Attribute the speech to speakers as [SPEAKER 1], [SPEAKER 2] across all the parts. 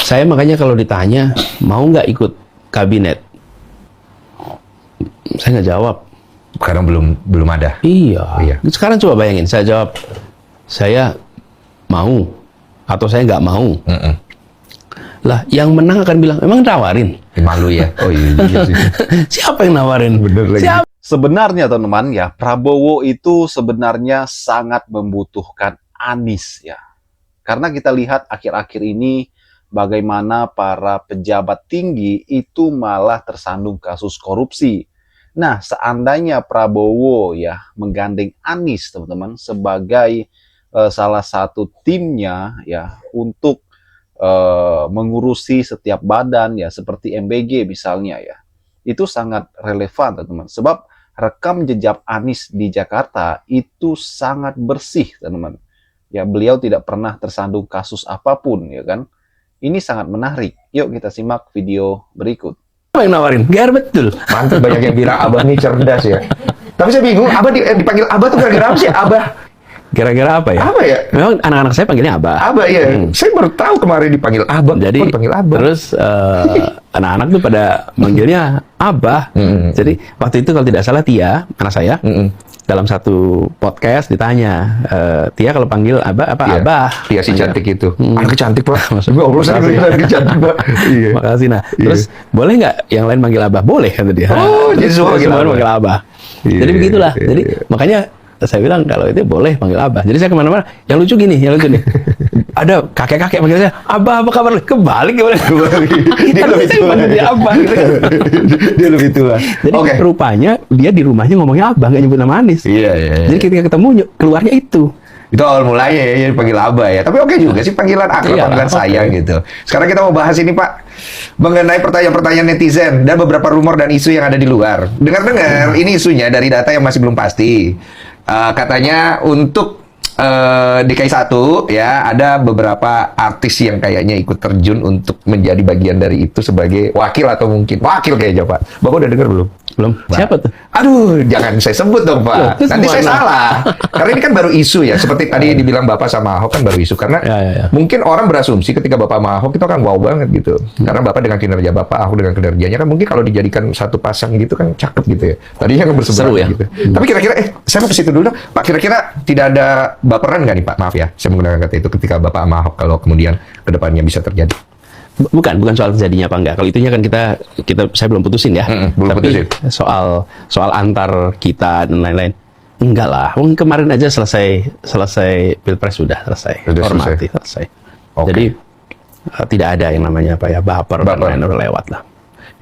[SPEAKER 1] Saya makanya kalau ditanya mau nggak ikut kabinet, saya nggak jawab.
[SPEAKER 2] Karena belum ada.
[SPEAKER 1] Iya. Sekarang coba bayangin, saya jawab, saya mau atau saya nggak mau. Lah, yang menang akan bilang, emang tawarin?
[SPEAKER 2] Malu ya. Oh iya sih.
[SPEAKER 1] Siapa yang nawarin?
[SPEAKER 2] Bener lagi.
[SPEAKER 3] Sebenarnya teman-teman ya, Prabowo itu sebenarnya sangat membutuhkan Anies ya. Karena kita lihat akhir-akhir ini bagaimana para pejabat tinggi itu malah tersandung kasus korupsi. Nah, seandainya Prabowo ya menggandeng Anies teman-teman sebagai salah satu timnya ya untuk mengurusi setiap badan ya seperti MBG misalnya ya. Itu sangat relevan teman-teman. Sebab rekam jejak Anies di Jakarta itu sangat bersih teman-teman. Ya, beliau tidak pernah tersandung kasus apapun ya kan. Ini sangat menarik. Yuk kita simak video berikut.
[SPEAKER 1] Apa yang nawarin? Gar betul.
[SPEAKER 2] Mantap, banyak yang bilang Abah ini cerdas ya. Tapi saya bingung, Abah dipanggil Abah tuh gara-gara apa sih? Abah.
[SPEAKER 1] Gara-gara apa ya?
[SPEAKER 2] Apa ya?
[SPEAKER 1] Memang anak-anak saya panggilnya Abah.
[SPEAKER 2] Abah ya. Saya baru tahu kemarin dipanggil Abah.
[SPEAKER 1] Jadi
[SPEAKER 2] kok dipanggil Abah.
[SPEAKER 1] Terus anak-anak tuh pada manggilnya Abah. Jadi waktu itu kalau tidak salah Tia, anak saya, dalam satu podcast ditanya, Tia kalau panggil Abah apa?
[SPEAKER 2] Iya.
[SPEAKER 1] Abah.
[SPEAKER 2] Tia si cantik itu. Anak cantik Pak.
[SPEAKER 1] Maksudnya,
[SPEAKER 2] Allah, saya bilang anak cantik Pak. Iya.
[SPEAKER 1] Makasih. Nah, terus boleh nggak yang lain manggil Abah? Boleh kata dia.
[SPEAKER 2] Oh, jadi semua manggil
[SPEAKER 1] Abah.
[SPEAKER 2] Iya,
[SPEAKER 1] Jadi begitulah.
[SPEAKER 2] iya,
[SPEAKER 1] Jadi
[SPEAKER 2] iya.
[SPEAKER 1] makanya saya bilang kalau itu boleh panggil Abah. Jadi saya kemana-mana, yang lucu nih. Ada kakek-kakek manggil saya, Abah apa kabar? Kebalik.
[SPEAKER 2] Dia lebih
[SPEAKER 1] Saya
[SPEAKER 2] tua.
[SPEAKER 1] panggil dia Abah. Gitu kan.
[SPEAKER 2] Dia lebih tua.
[SPEAKER 1] Jadi
[SPEAKER 2] Oke.
[SPEAKER 1] rupanya dia di rumahnya ngomongnya Abah, nggak nyebut nama Anies.
[SPEAKER 2] Iya.
[SPEAKER 1] Jadi ketika ketemu keluarnya itu.
[SPEAKER 2] Itu awal mulanya ya panggil Abah ya. Tapi oke juga sih panggilan akrab,
[SPEAKER 1] Iya,
[SPEAKER 2] panggilan
[SPEAKER 1] apa-apa.
[SPEAKER 2] sayang gitu. Sekarang kita mau bahas ini Pak, mengenai pertanyaan-pertanyaan netizen dan beberapa rumor dan isu yang ada di luar. Dengar-dengar, ini isunya dari data yang masih belum pasti. Katanya untuk DKI 1 ya ada beberapa artis yang kayaknya ikut terjun untuk menjadi bagian dari itu sebagai wakil atau mungkin wakil kayaknya Pak. Bapak udah dengar belum?
[SPEAKER 1] Belum. Siapa tuh?
[SPEAKER 2] Aduh, jangan saya sebut dong Pak.
[SPEAKER 1] Loh, terus
[SPEAKER 2] Nanti saya
[SPEAKER 1] gimana?
[SPEAKER 2] salah. Karena ini kan baru isu ya. Seperti tadi dibilang Bapak sama Ahok kan baru isu. Karena
[SPEAKER 1] Ya.
[SPEAKER 2] mungkin orang berasumsi ketika Bapak sama Ahok itu kan wow banget gitu. Karena Bapak dengan kinerja Bapak, Ahok dengan kinerjanya kan mungkin kalau dijadikan satu pasang gitu kan cakep gitu ya. Tadinya kan berseberangan
[SPEAKER 1] Seru ya?
[SPEAKER 2] gitu. Tapi kira-kira, saya mau ke situ dulu dong. Pak, kira-kira tidak ada baperan nggak nih Pak? Maaf ya, saya menggunakan kata itu ketika Bapak sama Ahok kalau kemudian kedepannya bisa terjadi.
[SPEAKER 1] Bukan soal terjadinya apa enggak. Kalau itunya kan saya belum putusin ya.
[SPEAKER 2] Belum
[SPEAKER 1] Tapi
[SPEAKER 2] putusin.
[SPEAKER 1] soal antar kita dan lain-lain. Enggak lah. Mungkin kemarin aja selesai Pilpres sudah selesai.
[SPEAKER 2] Sudah
[SPEAKER 1] Hormati selesai.
[SPEAKER 2] Oke.
[SPEAKER 1] Jadi tidak ada yang namanya apa ya baper dan lain udah lewat lah.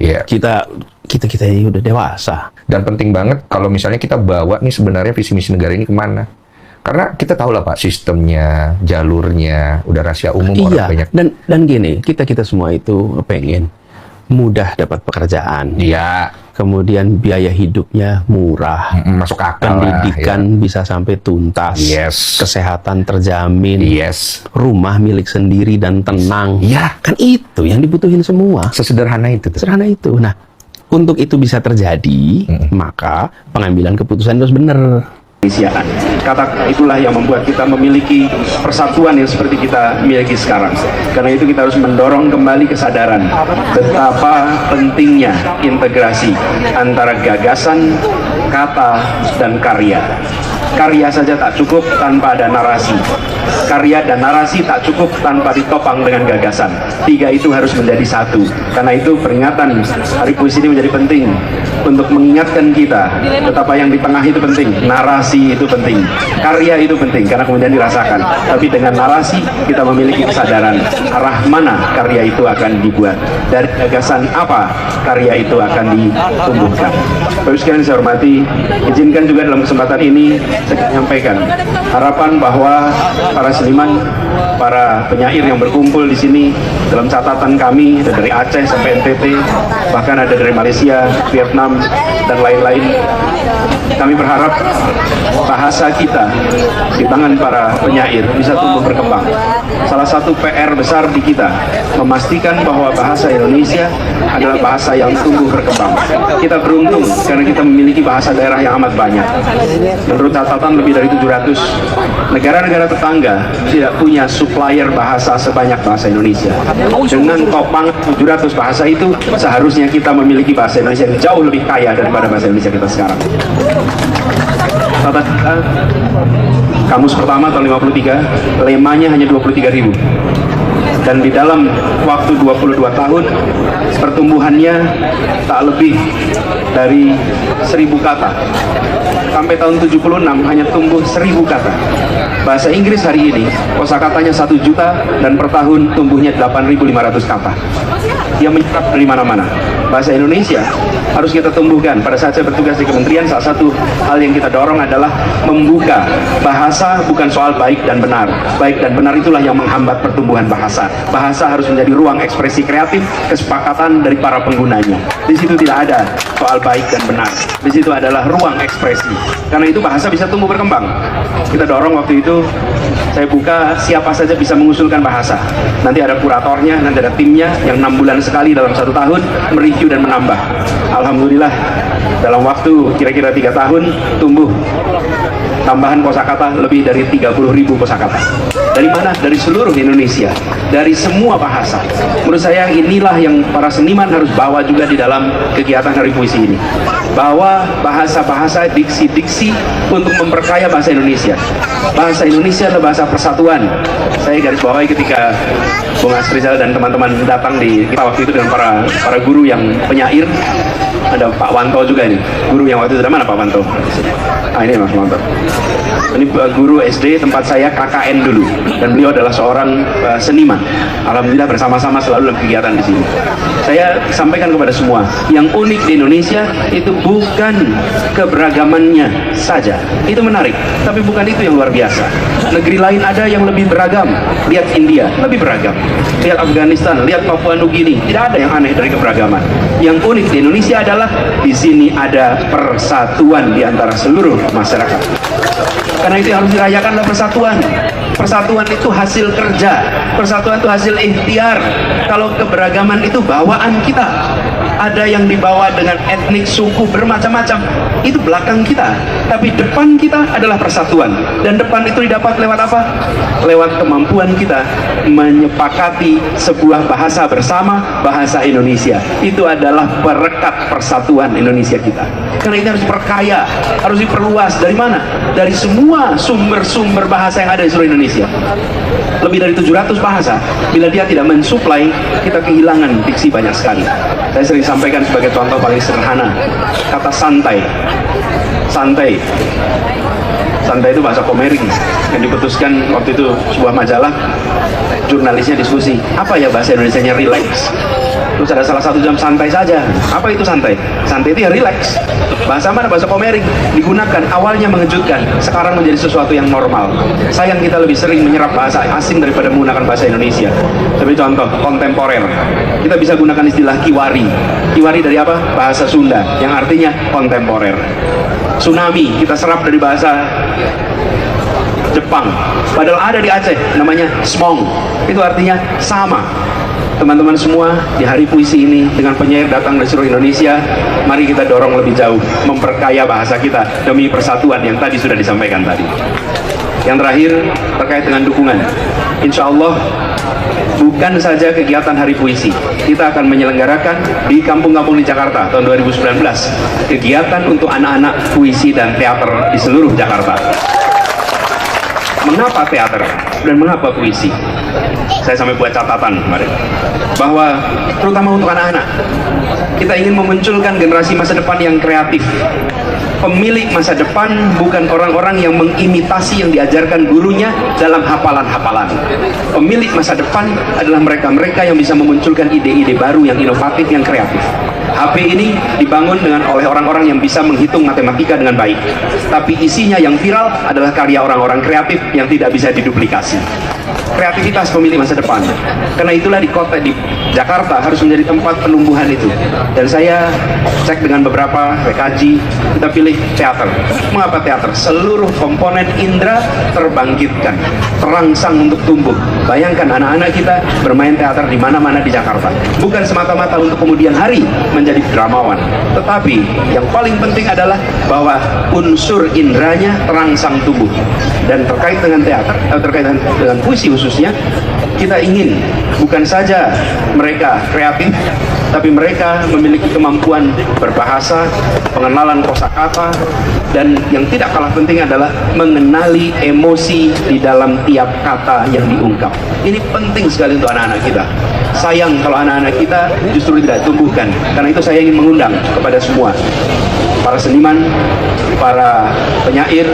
[SPEAKER 2] Iya.
[SPEAKER 1] Kita ini udah dewasa.
[SPEAKER 2] Dan penting banget kalau misalnya kita bawa nih sebenarnya visi misi negara ini kemana. Karena kita tahu lah Pak, sistemnya, jalurnya, udah rahasia umum orang
[SPEAKER 1] Iya.
[SPEAKER 2] banyak.
[SPEAKER 1] Dan gini, kita semua itu pengen mudah dapat pekerjaan.
[SPEAKER 2] Iya,
[SPEAKER 1] Kemudian biaya hidupnya murah.
[SPEAKER 2] masuk akal lah.
[SPEAKER 1] Pendidikan bisa sampai tuntas.
[SPEAKER 2] Yes.
[SPEAKER 1] Kesehatan terjamin.
[SPEAKER 2] Yes.
[SPEAKER 1] Rumah milik sendiri dan tenang.
[SPEAKER 2] Iya.
[SPEAKER 1] Kan itu yang dibutuhin semua.
[SPEAKER 2] Sesederhana itu tuh.
[SPEAKER 1] Sederhana itu. Nah, untuk itu bisa terjadi, maka pengambilan keputusan harus benar.
[SPEAKER 4] Kata itulah yang membuat kita memiliki persatuan yang seperti kita miliki sekarang. Karena itu kita harus mendorong kembali kesadaran betapa pentingnya integrasi antara gagasan, kata, dan karya. Karya saja tak cukup tanpa ada narasi. Karya dan narasi tak cukup tanpa ditopang dengan gagasan. Tiga itu harus menjadi satu. Karena itu peringatan Hari Puisi ini menjadi penting untuk mengingatkan kita betapa yang di tengah itu penting. Narasi itu penting. Karya itu penting karena kemudian dirasakan. Tapi dengan narasi kita memiliki kesadaran arah mana karya itu akan dibuat. Dari gagasan apa karya itu akan ditumbuhkan. Bapak sekalian saya hormati, izinkan juga dalam kesempatan ini saya menyampaikan harapan bahwa para seniman, para penyair yang berkumpul di sini dalam catatan kami ada dari Aceh sampai NTT, bahkan ada dari Malaysia, Vietnam, dan lain-lain. Kami berharap bahasa kita di tangan para penyair bisa tumbuh berkembang. Salah satu PR besar di kita memastikan bahwa bahasa Indonesia adalah bahasa yang tumbuh berkembang. Kita beruntung karena kita memiliki bahasa daerah yang amat banyak. Menurut catatan lebih dari 700 negara-negara tetangga tidak punya supplier bahasa sebanyak bahasa Indonesia. Dengan topang 700 bahasa itu, seharusnya kita memiliki bahasa Indonesia yang jauh lebih kaya daripada bahasa Indonesia kita sekarang. Tata kita, kamus pertama tahun 53, lemanya hanya 23.000. Dan di dalam waktu 22 tahun, pertumbuhannya tak lebih dari 1.000 kata. Sampai tahun 76 hanya tumbuh 1.000 kata. Bahasa Inggris hari ini kosakatanya 1 juta dan per tahun tumbuhnya 8.500 kata. Dia menyerap dari mana-mana. Bahasa Indonesia harus kita tumbuhkan. Pada saat saya bertugas di kementerian, salah satu hal yang kita dorong adalah membuka bahasa. Bukan soal baik dan benar. Baik dan benar itulah yang menghambat pertumbuhan bahasa. Bahasa harus menjadi ruang ekspresi kreatif, kesepakatan dari para penggunanya. Di situ tidak ada soal baik dan benar. Di situ adalah ruang ekspresi. Karena itu bahasa bisa tumbuh berkembang. Kita dorong waktu itu, saya buka siapa saja bisa mengusulkan bahasa. Nanti ada kuratornya, nanti ada timnya yang 6 bulan sekali dalam 1 tahun mereview dan menambah. Alhamdulillah dalam waktu kira-kira 3 tahun tumbuh tambahan kosakata lebih dari 30.000 kosakata. Dari mana? Dari seluruh Indonesia, dari semua bahasa. Menurut saya inilah yang para seniman harus bawa juga di dalam kegiatan Hari Puisi ini. Bawa bahasa-bahasa, diksi-diksi untuk memperkaya bahasa Indonesia. Bahasa Indonesia adalah bahasa persatuan. Saya garis bawahi ketika Bung Asrizal dan teman-teman datang di kita waktu itu dengan para guru yang penyair. Ada Pak Wanto juga ini, guru yang waktu itu. Mana Pak Wanto? Ah, ini Mas Wanto. Ini guru SD tempat saya KKN dulu, dan beliau adalah seorang seniman. Alhamdulillah bersama-sama selalu dalam kegiatan di sini. Saya sampaikan kepada semua, yang unik di Indonesia itu bukan keberagamannya saja, itu menarik, tapi bukan itu yang luar biasa. Negeri lain ada yang lebih beragam. Lihat India, lebih beragam. Lihat Afghanistan, lihat Papua Nugini, tidak ada yang aneh dari keberagaman. Yang unik di Indonesia adalah di sini ada persatuan di antara seluruh masyarakat. Karena itu yang harus dirayakan adalah persatuan. Persatuan itu hasil kerja, persatuan itu hasil ikhtiar. Kalau keberagaman itu bawaan kita. Ada yang dibawa dengan etnik, suku, bermacam-macam. Itu belakang kita. Tapi depan kita adalah persatuan. Dan depan itu didapat lewat apa? Lewat kemampuan kita menyepakati sebuah bahasa bersama, bahasa Indonesia. Itu adalah perekat persatuan Indonesia kita. Karena ini harus diperkaya, harus diperluas. Dari mana? Dari semua sumber-sumber bahasa yang ada di seluruh Indonesia. Lebih dari 700 bahasa. Bila dia tidak mensuplai, kita kehilangan diksi banyak sekali. Saya sering sampaikan sebagai contoh paling sederhana, kata santai. Santai itu bahasa Komering yang diputuskan waktu itu sebuah majalah, jurnalisnya diskusi, apa ya bahasa Indonesianya relax. Terus ada salah satu jam santai saja. Apa itu santai? Santai itu ya relax. Bahasa mana? Bahasa Komering digunakan, awalnya mengejutkan, sekarang menjadi sesuatu yang normal. Sayang kita lebih sering menyerap bahasa asing daripada menggunakan bahasa Indonesia. Sebagai contoh, kontemporer. Kita bisa gunakan istilah kiwari. Kiwari dari apa? Bahasa Sunda, yang artinya kontemporer. Tsunami kita serap dari bahasa Jepang, padahal ada di Aceh, namanya smong. Itu artinya sama. Teman-teman semua, di Hari Puisi ini dengan penyair datang dari seluruh Indonesia, mari kita dorong lebih jauh, memperkaya bahasa kita demi persatuan yang tadi sudah disampaikan tadi. Yang terakhir terkait dengan dukungan. Insya Allah bukan saja kegiatan Hari Puisi, kita akan menyelenggarakan di kampung-kampung di Jakarta tahun 2019 kegiatan untuk anak-anak puisi dan teater di seluruh Jakarta. Mengapa teater dan mengapa puisi? Saya sampai buat catatan kemarin bahwa terutama untuk anak-anak, kita ingin memunculkan generasi masa depan yang kreatif. Pemilik masa depan bukan orang-orang yang mengimitasi yang diajarkan gurunya dalam hafalan-hafalan. Pemilik masa depan adalah mereka-mereka yang bisa memunculkan ide-ide baru yang inovatif, yang kreatif. HP ini dibangun oleh orang-orang yang bisa menghitung matematika dengan baik, tapi isinya yang viral adalah karya orang-orang kreatif yang tidak bisa diduplikasi. Kreativitas pemilik masa depan. Karena itulah di kota di Jakarta harus menjadi tempat penumbuhan itu. Dan saya cek dengan beberapa kaji, kita pilih teater. Mengapa teater? Seluruh komponen indera terbangkitkan, terangsang untuk tumbuh. Bayangkan anak-anak kita bermain teater di mana-mana di Jakarta. Bukan semata-mata untuk kemudian hari menjadi dramawan. Tetapi yang paling penting adalah bahwa unsur indranya terangsang tumbuh. Dan terkait dengan teater, terkait dengan puisi khususnya, kita ingin bukan saja mereka kreatif, tapi mereka memiliki kemampuan berbahasa, pengenalan kosakata, dan yang tidak kalah penting adalah mengenali emosi di dalam tiap kata yang diungkap. Ini penting sekali untuk anak-anak kita. Sayang kalau anak-anak kita justru tidak tumbuhkan. Karena itu saya ingin mengundang kepada semua, para seniman, para penyair,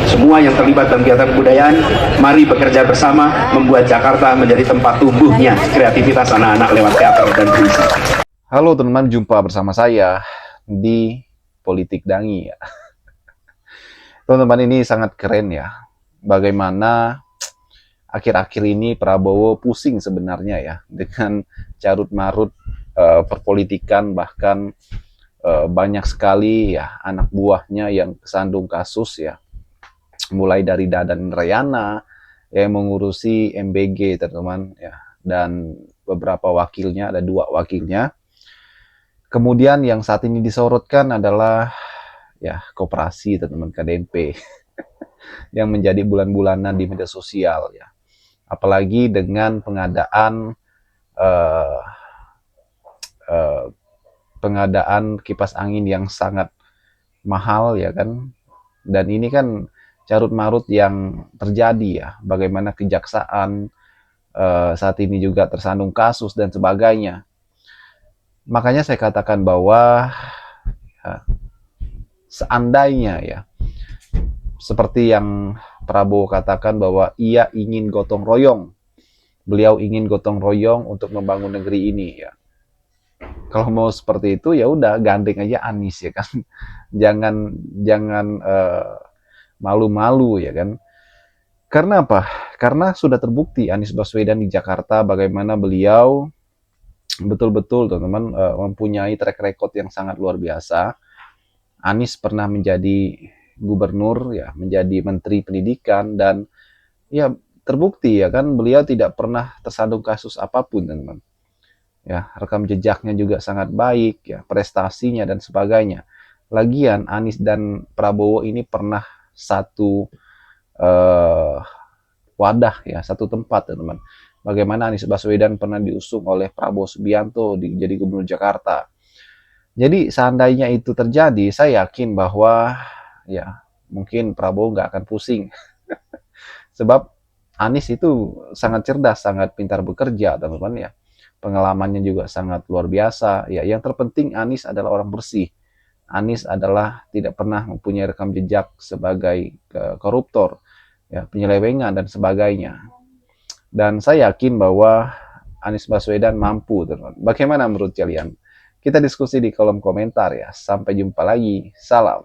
[SPEAKER 4] semua yang terlibat dalam kegiatan kebudayaan, mari bekerja bersama membuat Jakarta menjadi tempat tumbuhnya kreativitas anak-anak lewat teater dan puisi.
[SPEAKER 3] Halo teman-teman, jumpa bersama saya di Politik Dangi ya. Teman-teman, ini sangat keren ya. Bagaimana akhir-akhir ini Prabowo pusing sebenarnya ya dengan carut-marut perpolitikan, bahkan banyak sekali ya anak buahnya yang kesandung kasus ya. Mulai dari Dadan Rayana yang mengurusi MBG teman-teman ya, dan beberapa wakilnya, ada 2 wakilnya. Kemudian yang saat ini disorotkan adalah ya koperasi teman-teman, KDNP yang menjadi bulan-bulanan di media sosial ya. Apalagi dengan pengadaan kipas angin yang sangat mahal ya kan. Dan ini kan carut-marut yang terjadi ya, bagaimana kejaksaan saat ini juga tersandung kasus dan sebagainya. Makanya saya katakan bahwa ya, seandainya ya, seperti yang Prabowo katakan bahwa ia ingin gotong royong, beliau ingin gotong royong untuk membangun negeri ini ya. Kalau mau seperti itu ya udah gandeng aja Anies ya kan, jangan malu-malu ya kan. Karena apa? Karena sudah terbukti Anies Baswedan di Jakarta bagaimana beliau betul-betul teman-teman mempunyai track record yang sangat luar biasa. Anies pernah menjadi gubernur ya, menjadi menteri pendidikan, dan ya terbukti ya kan beliau tidak pernah tersandung kasus apapun teman-teman. Ya, rekam jejaknya juga sangat baik ya, prestasinya dan sebagainya. Lagian Anies dan Prabowo ini pernah satu wadah ya, satu tempat teman-teman. Bagaimana Anies Baswedan pernah diusung oleh Prabowo Subianto jadi gubernur Jakarta. Jadi seandainya itu terjadi, saya yakin bahwa ya mungkin Prabowo nggak akan pusing. Sebab Anies itu sangat cerdas, sangat pintar bekerja teman-teman ya. Pengalamannya juga sangat luar biasa. Ya, yang terpenting Anies adalah orang bersih. Anies adalah tidak pernah mempunyai rekam jejak sebagai koruptor, ya, penyelewengan dan sebagainya. Dan saya yakin bahwa Anies Baswedan mampu, teman-teman. Bagaimana menurut kalian? Kita diskusi di kolom komentar ya. Sampai jumpa lagi. Salam.